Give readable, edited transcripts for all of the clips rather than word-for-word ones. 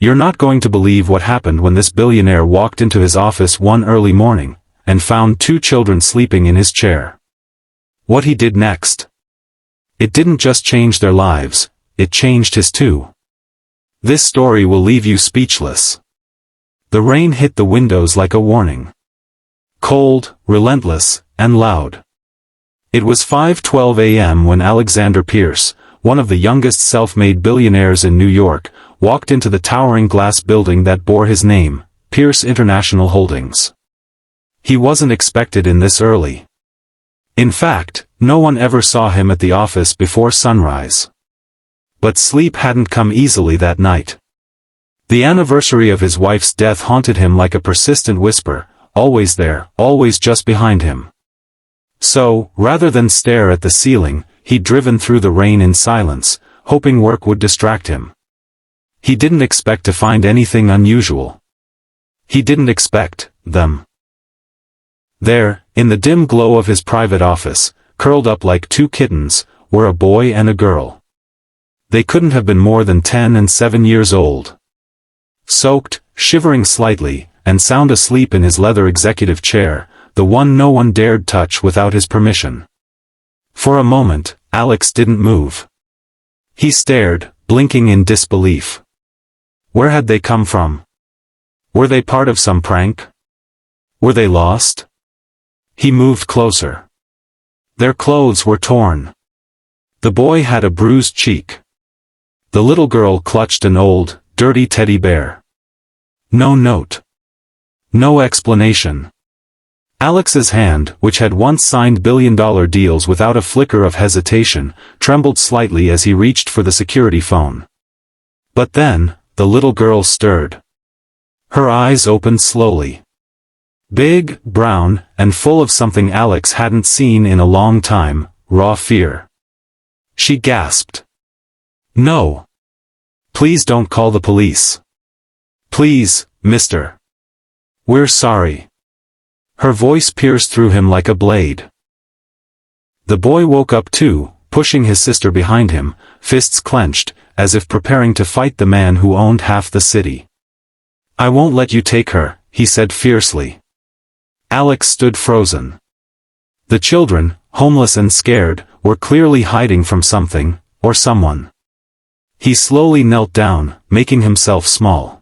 You're not going to believe what happened when this billionaire walked into his office one early morning, and found 2 children sleeping in his chair. What he did next. It didn't just change their lives, it changed his too. This story will leave you speechless. The rain hit the windows like a warning. Cold, relentless, and loud. It was 5:12 a.m. when Alexander Pierce, one of the youngest self-made billionaires in New York, walked into the towering glass building that bore his name, Pierce International Holdings. He wasn't expected in this early. In fact, no one ever saw him at the office before sunrise. But sleep hadn't come easily that night. The anniversary of his wife's death haunted him like a persistent whisper, always there, always just behind him. So, rather than stare at the ceiling, he'd driven through the rain in silence, hoping work would distract him. He didn't expect to find anything unusual. He didn't expect them. There, in the dim glow of his private office, curled up like 2 kittens, were a boy and a girl. They couldn't have been more than 10 and 7 years old. Soaked, shivering slightly, and sound asleep in his leather executive chair, the one no one dared touch without his permission. For a moment, Alex didn't move. He stared, blinking in disbelief. Where had they come from? Were they part of some prank? Were they lost? He moved closer. Their clothes were torn. The boy had a bruised cheek. The little girl clutched an old, dirty teddy bear. No note. No explanation. Alex's hand, which had once signed billion-dollar deals without a flicker of hesitation, trembled slightly as he reached for the security phone. But then, the little girl stirred. Her eyes opened slowly. Big, brown, and full of something Alex hadn't seen in a long time, raw fear. She gasped. No. Please don't call the police. Please, mister. We're sorry. Her voice pierced through him like a blade. The boy woke up too, pushing his sister behind him, fists clenched, as if preparing to fight the man who owned half the city. I won't let you take her, he said fiercely. Alex stood frozen. The children, homeless and scared, were clearly hiding from something, or someone. He slowly knelt down, making himself small.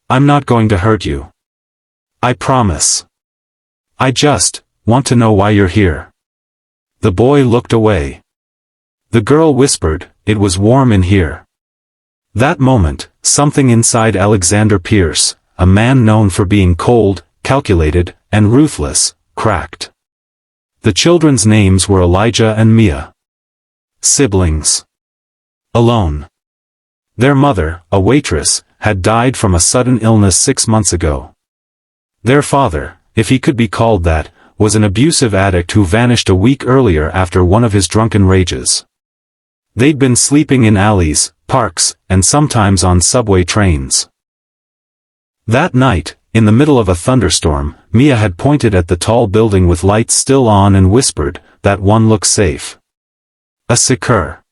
I'm not going to hurt you. I promise. I just want to know why you're here. The boy looked away. The girl whispered, it was warm in here. That moment, something inside Alexander Pierce, a man known for being cold, calculated, and ruthless, cracked. The children's names were Elijah and Mia. Siblings. Alone. Their mother, a waitress, had died from a sudden illness 6 months ago. Their father, if he could be called that, was an abusive addict who vanished a week earlier after one of his drunken rages. They'd been sleeping in alleys, parks, and sometimes on subway trains. That night, in the middle of a thunderstorm, Mia had pointed at the tall building with lights still on and whispered, that one looks safe. A secure.